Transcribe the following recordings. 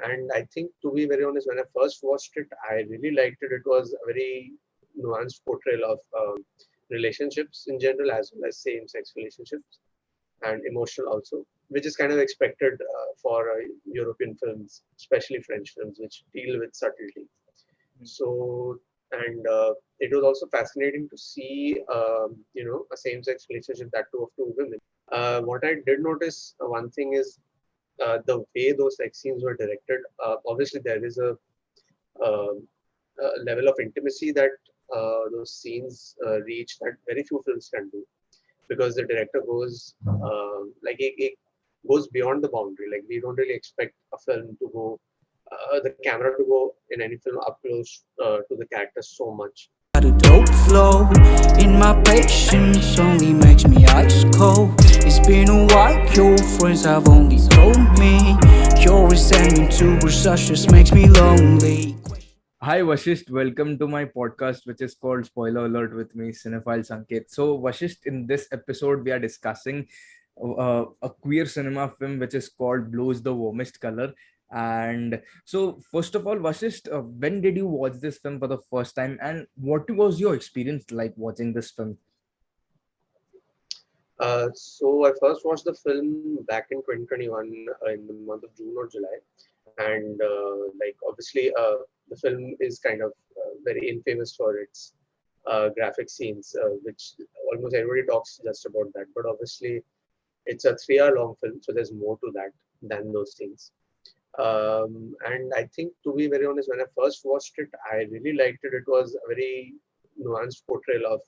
And I think, to be very honest, when I first watched it, I really liked it. It was a very nuanced portrayal of relationships in general, as well as same-sex relationships and emotional also, which is kind of expected for European films, especially French films, which deal with subtlety. So, and it was also fascinating to see, a same-sex relationship, that too of two women. What I did notice, one thing is the way those sex scenes were directed. Obviously, there is um, a level of intimacy that those scenes reach that very few films can do, because the director goes it goes beyond the boundary. Like, we don't really expect a film to go, the camera to go in any film up close to the characters so much. Got a dope flow in my patience only makes me ice cold. It's been a while, your friends have only told me your resentment towards us just makes me lonely. Hi Vashist, welcome to my podcast, which is called Spoiler Alert with me, Cinephile Sanket. So Vashist, in this episode, we are discussing a queer cinema film which is called Blues the Warmest Colour. And so, first of all, Vashist, when did you watch this film for the first time, and what was your experience like watching this film? So I first watched the film back in 2021 in the month of June or July, and obviously the film is kind of very infamous for its graphic scenes, which almost everybody talks just about that. But obviously, it's a 3 hour long film, so there's more to that than those things. And I think, to be very honest, when I first watched it, I really liked it. It was a very nuanced portrayal of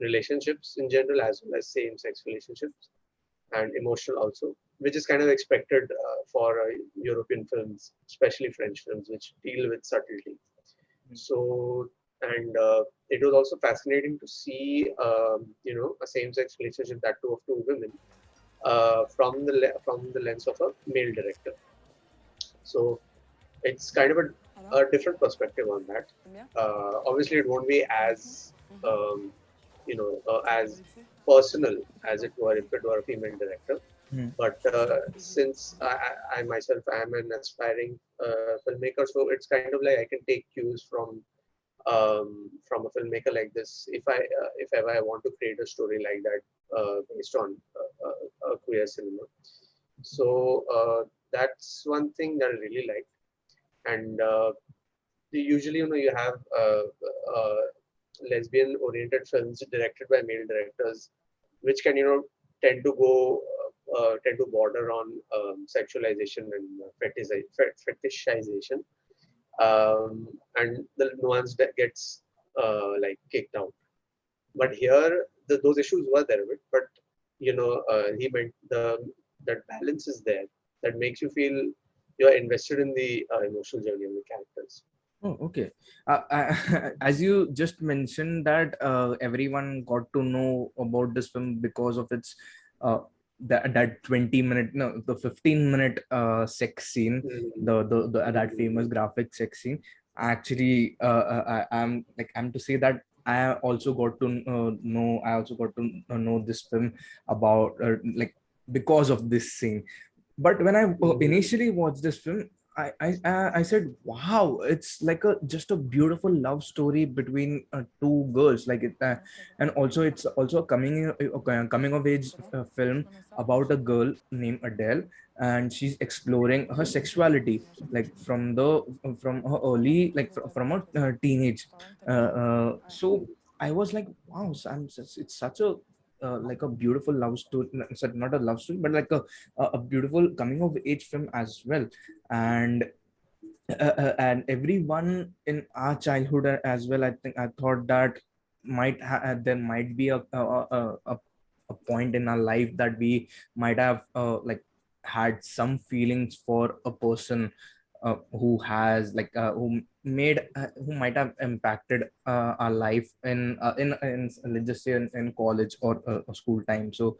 relationships in general, as well as same-sex relationships and emotional also, which is kind of expected for European films, especially French films, which deal with subtlety. So, and it was also fascinating to see, a same-sex relationship, that too of two women, from the lens of a male director. So it's kind of a different perspective on that. Obviously, it won't be as as personal as it were if it were a female director. But since I myself am an aspiring filmmaker, so it's kind of like I can take cues from a filmmaker like this if ever I want to create a story like that based on queer cinema. So that's one thing that I really like. And usually, you have lesbian oriented films directed by male directors, which can, tend to tend to border on sexualization and fetishization, and the nuance that gets kicked out. But here, those issues were there, but he meant that balance is there, that makes you feel you're invested in the emotional journey of the characters. Oh, okay. As you just mentioned that everyone got to know about this film because of its uh, that 20-minute, no, the 15-minute sex scene, the that famous graphic sex scene. Actually, I'm to say that I also got to know this film about because of this scene. But when I initially watched this film, I said, wow, it's like a just a beautiful love story between two girls, and also it's also a coming of age film about a girl named Adèle, and she's exploring her sexuality, like from her early, from her teenage. So I was like, wow, it's such a like a beautiful love story, not a love story, but like a beautiful coming of age film as well. And everyone in our childhood as well, I thought that there might be a point in our life that we might have had some feelings for a person who might have impacted our life in let's just say in college or school time. So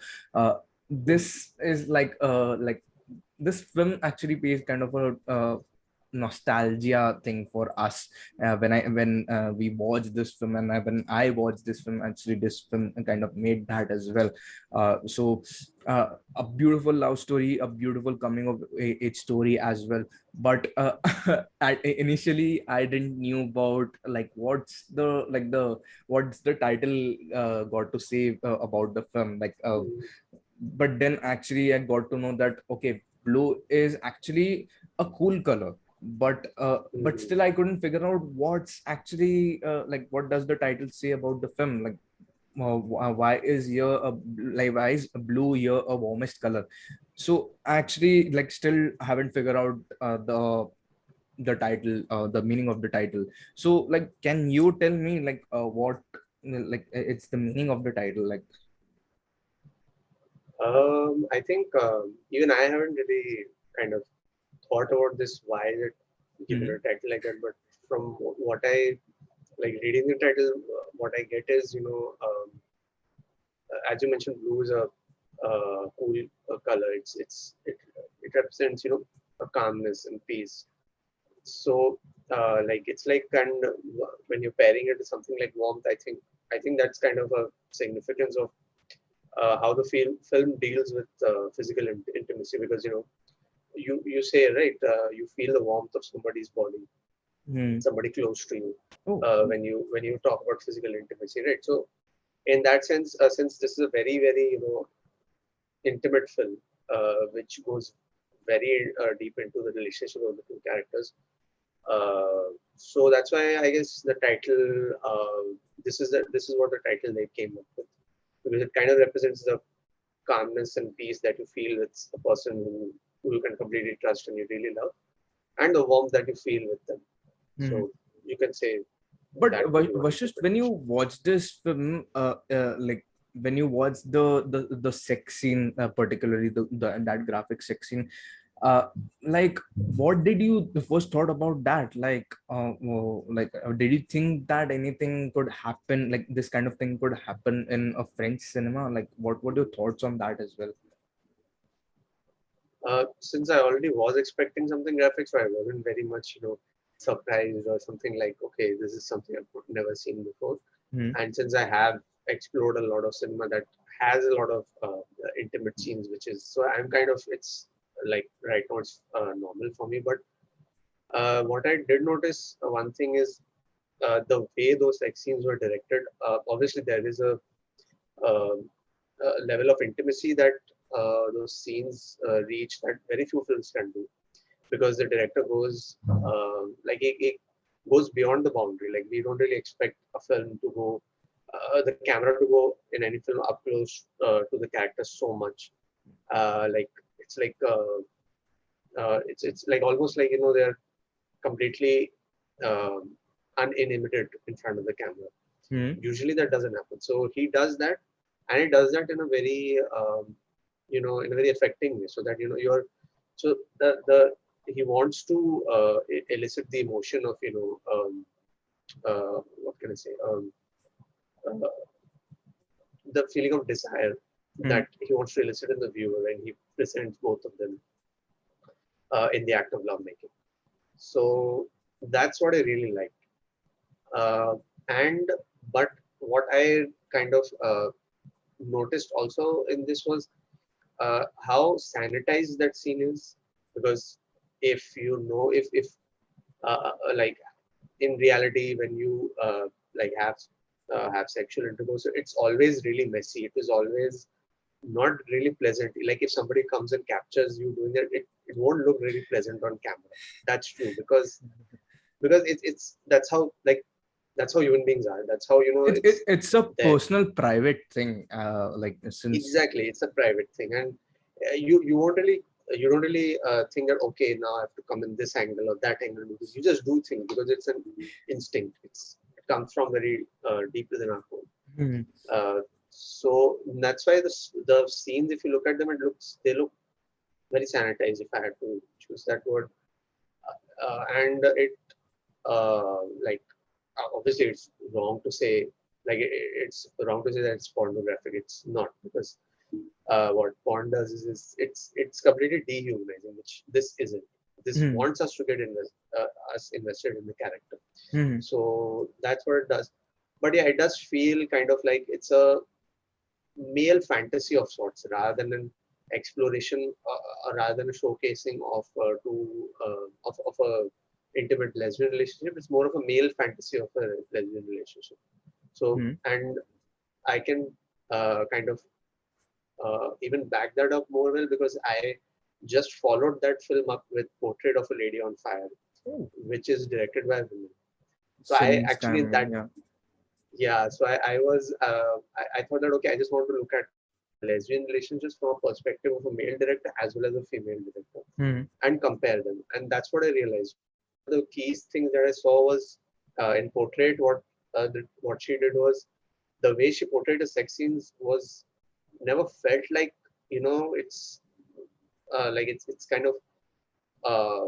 this is like this film actually pays kind of a nostalgia thing for us when we watch this film, and when I watched this film, actually this film kind of made that as well. A beautiful love story, a beautiful coming of age story as well. But initially I didn't knew about like what's the title got to say about the film, but then actually I got to know that okay, blue is actually a cool color, but still I couldn't figure out what's actually what does the title say about the film, why is here a why is blue here a warmest color. So actually still haven't figured out the title, the meaning of the title. So can you tell me what it's the meaning of the title I think even I haven't really kind of thought about this, why is it given Mhm. a title like that. But from what I like reading the title, what I get is, as you mentioned, blue is a cool color. It represents, a calmness and peace. So it's like, and when you're pairing it with something like warmth, I think that's kind of a significance of how the film deals with physical intimacy, because you say, right, you feel the warmth of somebody's body, Hmm. somebody close to you, Oh. when you talk about physical intimacy, right? So in that sense, since this is a very very intimate film, which goes very deep into the relationship of the two characters, so that's why I guess the title, this is what the title they came up with, because it kind of represents the calmness and peace that you feel with a person who you can completely trust and you really love, and the warmth that you feel with them. Hmm. So you can say But that could be one Vashist, when you interpretation. watch this film, when you watch the sex scene, particularly that graphic sex scene, uh, what did you first thought about that? Did you think that anything could happen, like this kind of thing could happen in a French cinema? Like, what were your thoughts on that as well? Since I already was expecting something graphic, so I wasn't very much, surprised or something like, okay, this is something I've never seen before. Hmm. And since I have explored a lot of cinema that has a lot of intimate scenes, which is, so I'm kind of, it's like right now it's normal for me. But what I did notice, one thing is the way those sex scenes were directed. Obviously, there is um, a level of intimacy that those scenes reach that very few films can do, because the director goes it goes beyond the boundary. Like, we don't really expect a film to go, the camera to go in any film up close to the characters so much. Like it's like it's like almost like, they're completely um, uninhibited in front of the camera. Hmm. Usually that doesn't happen. So he does that, and he does that in a very in a very affecting way, so that you're so the he wants to elicit the emotion of what can I say, uh, the feeling of desire Hmm. that he wants to elicit in the viewer when he presents both of them in the act of lovemaking. So that's what I really like. Uh, and but what I kind of noticed also in this was how sanitized that scene is, because if like in reality, when you have sexual intercourse, it's always really messy. It is always not really pleasant. Like, if somebody comes and captures you doing that, it won't look really pleasant on camera. That's true, because it's that's how human beings are. That's how, it's It's a there. personal, private thing. Since Exactly, it's a private thing, and you don't really think that, okay, now I have to come in this angle or that angle, because you just do things because it's an instinct. It comes from very deep within our core. Hmm. Uh, so that's why the scenes, if you look at them, they look very sanitized, if I had to choose that word. And it like obviously it's wrong to say, it's wrong to say that it's pornographic. It's not, because what porn does is it's completely dehumanizing, which this isn't. this wants us to get us invested in the character. Mhm. So that's what it does. But yeah, it does feel kind of like it's a male fantasy of sorts rather than an exploration, rather than a showcasing of a intimate lesbian relationship. It's more of a male fantasy of a lesbian relationship. So, Mhm. and I can kind of even back that up more well because I just followed that film up with Portrait of a Lady on Fire, Oh, which is directed by a woman. So I Celine actually Stamp, that yeah. yeah. So I was I thought that okay, I just want to look at lesbian relationships from a perspective of a male director as well as a female director Mhm. and compare them. And that's what I realized. The key things that I saw was in Portrait, what she did was the way she portrayed the sex scenes was never felt like it's it's kind of uh,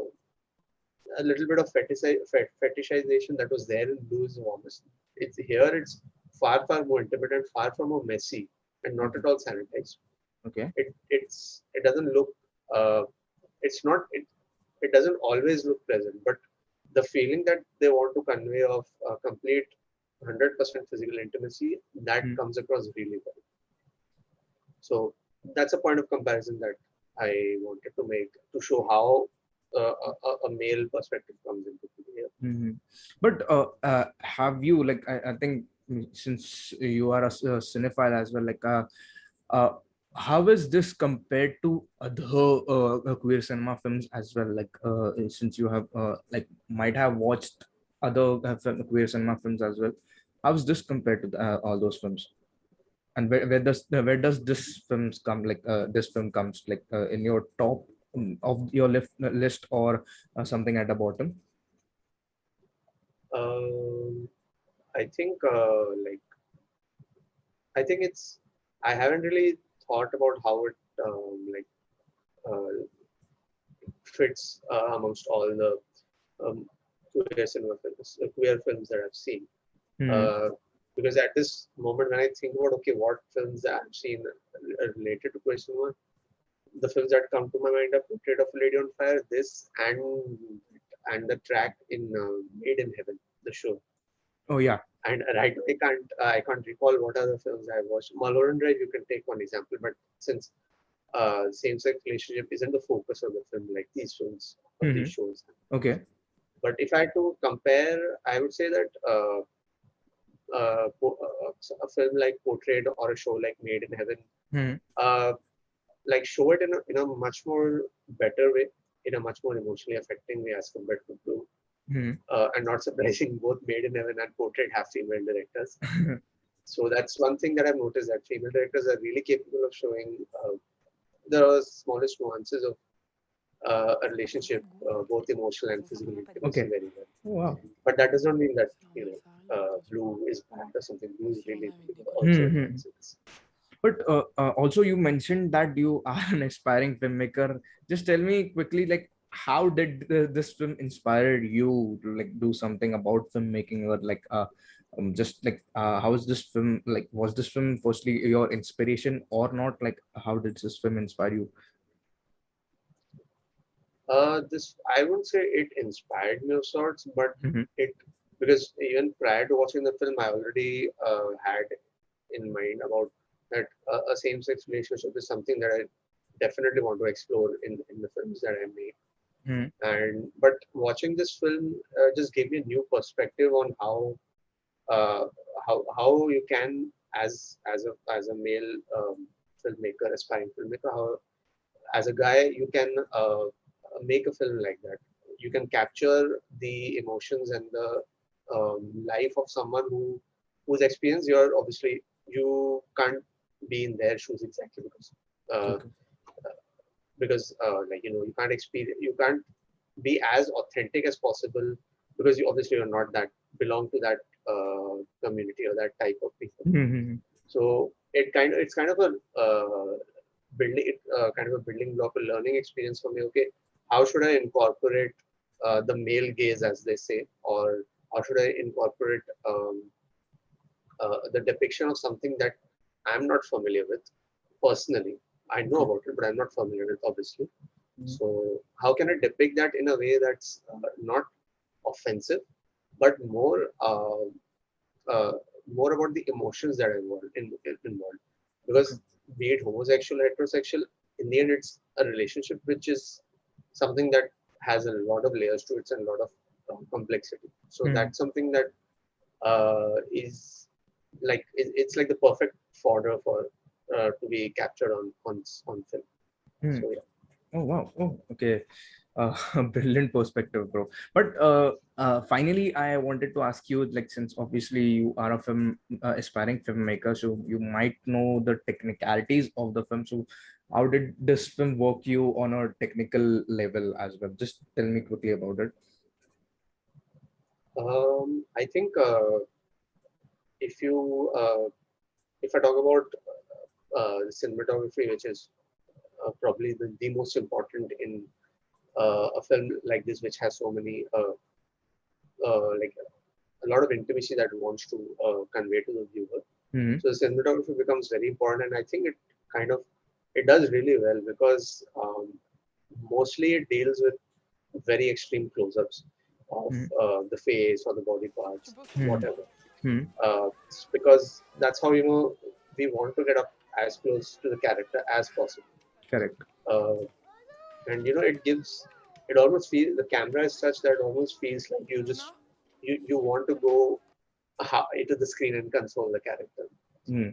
a little bit of fetishization that was there in Blues Warmest. It's here. It's far more intimate and far more messy and not Okay. at all sanitized. Okay. It doesn't look uh, it's not it doesn't always look pleasant, but the feeling that they want to convey of complete 100% physical intimacy that Mhm. comes across really well. So that's a point of comparison that I wanted to make to show how a male perspective comes into play here. Mhm. But have you I think since you are a cinephile as well, uh, how is this compared to other queer cinema films as well? Since you have might have watched other queer cinema films as well, how is this compared to all those films? And where does this films come this film comes in your top of your list or something at the bottom? Um, I think I think it's I haven't really thought about how it uh, fits amongst all the um, queer films that I've seen. Hmm. Uh, because at this moment, when I think about okay, what films I've seen related to queer cinema, the films that come to my mind are Portrait of a Lady on Fire, this, and the track in Made in Heaven, the show. Oh yeah. And right, I can't recall what other films I watched. Mulholland Drive, you can take one example, but since same-sex relationship isn't the focus of the film, like these films or these Hmm. shows. Okay. But if I had to compare, I would say that a film like Portrait or a show like Made in Heaven, Hmm. uh, like show it in a much more better way, in a much more emotionally affecting way as compared to Blue. Hmm. And not surprising, both Made in Heaven and Portrait have female directors. So that's one thing that I've noticed that female directors are really capable of showing the smallest nuances of a relationship, both emotional and physical intimacy, Okay. very well. Oh, wow. But that does not mean that Blue is bad or something. Blue is really also Hmm. enhances. But also you mentioned that you are an aspiring filmmaker. Just tell me quickly, how did this film inspire you to do something about filmmaking, or just how is this film was this film firstly your inspiration or not? How did this film inspire you? This I wouldn't say it inspired me of sorts, but Hmm. it because even prior to watching the film, I already had in mind about that a same-sex relationship is something that I definitely want to explore in the films that I make. Hmm. And but watching this film just gave me a new perspective on uh, how you can as a male filmmaker, aspiring filmmaker, how as a guy you can make a film like that. You can capture the emotions and the life of someone whose experience you're obviously you can't be in their shoes exactly uh, Okay. you can't experience, you can't be as authentic as possible because you obviously are not that belong to that community or that type of people. Hmm. So it's kind of a kind of a building block, a learning experience for me. Okay, how should I incorporate the male gaze, as they say, or how should I incorporate the depiction of something that I'm not familiar with personally. I know Okay. about it, but I'm not familiar with, obviously. So how can I depict that in a way that's not offensive, but uh, more about the emotions that are involved. Because be it homosexual, heterosexual, in the end, it's a relationship which is something that has a lot of layers to it and a lot of complexity. So that's something that is like it's like the perfect fodder for to be captured on film. So yeah. Oh wow. Oh, okay. Brilliant perspective, bro. But finally, I wanted to ask you, like, since obviously you are a film aspiring filmmaker, so you might know the technicalities of the film. So, how did this film work you on a technical level as well? Just tell me quickly about it. I think if you if I talk about cinematography, which is probably the most important in a film like this, which has so many like a lot of intimacy that it wants to convey to the viewer. So the cinematography becomes very important, and I think it kind of it does really well because mostly it deals with very extreme close-ups of the face or the body parts, whatever. Because that's how we want to get up as close to the character as possible. Correct. Uh, and it almost feels the camera is such that it almost feels like you want to go into the screen and console the character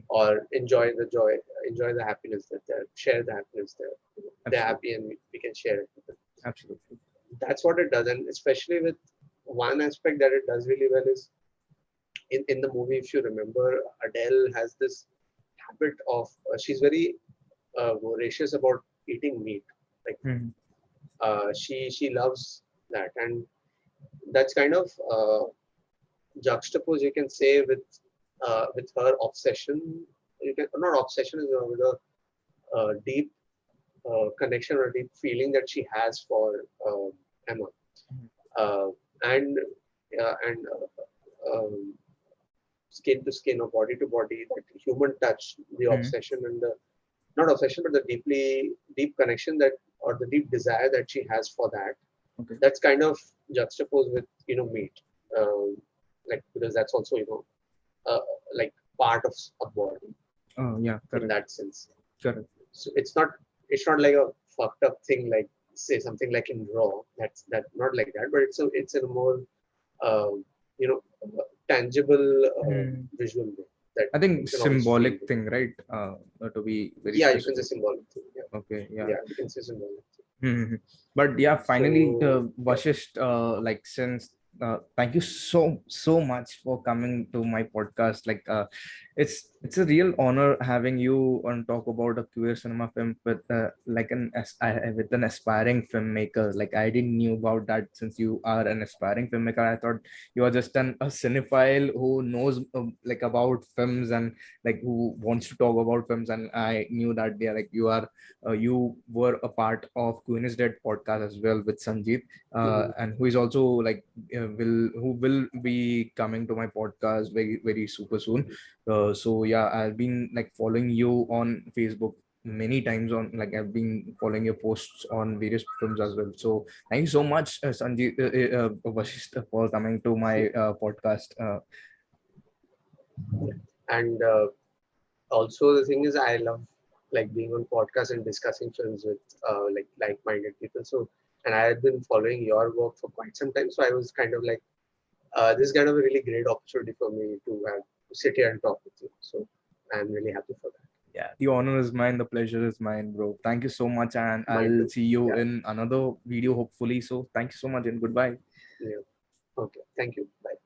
or enjoy the happiness that they're share the happiness there. They're happy and we can share it with them. Absolutely. That's what it does, and especially with one aspect that it does really well is in the movie, if you remember, Adèle has this habit of she's very voracious about eating meat. Like she loves that, and that's kind of juxtaposed, you can say, with her obsession. You can not obsession is with a deep connection or deep feeling that she has for Emma, uh, and and skin to skin or body to body, that human touch, the obsession and the not obsession, but the deep connection that or the deep desire that she has for that. Okay. That's kind of juxtaposed with meat, like because that's also like part of a body. Oh yeah. Correct. In that sense. Correct. So it's not like a fucked up thing like say something like in Raw. That's not like that, but it's in a more you know tangible visual way. That I think you can almost feel symbolic it. thing, right? To be very Yeah, you specific. can say symbolic thing. Yeah. Okay. Yeah. Yeah, you can say symbolic thing. But yeah, finally, So yeah. Vashist, like since thank you so much for coming to my podcast. Like, it's a real honor having you on talk about a queer cinema film with like with an aspiring filmmaker. Like, I didn't knew about that since you are an aspiring filmmaker. I thought you are just a cinephile who knows like about films and like who wants to talk about films. And I knew that like you were a part of Queen is Dead podcast as well with Sanjeev, and who is also like who will be coming to my podcast very super soon. So yeah, I've been like following you on Facebook many times on like I've been following your posts on various films as well. So thank you so much, Sanjeev Vashist, for coming to my podcast. And also the thing is, I love like being on podcasts and discussing films with like-minded people. So, and I had been following your work for quite some time. So I was kind of like, this is kind of a really great opportunity for me to have to sit here and talk with you. So I'm really happy for that. Yeah, the honor is mine, the pleasure is mine, bro. Thank you so much, and Mine I'll too. see you Yeah. in another video hopefully. So thank you so much and goodbye. Yeah. Okay. Thank you. Bye.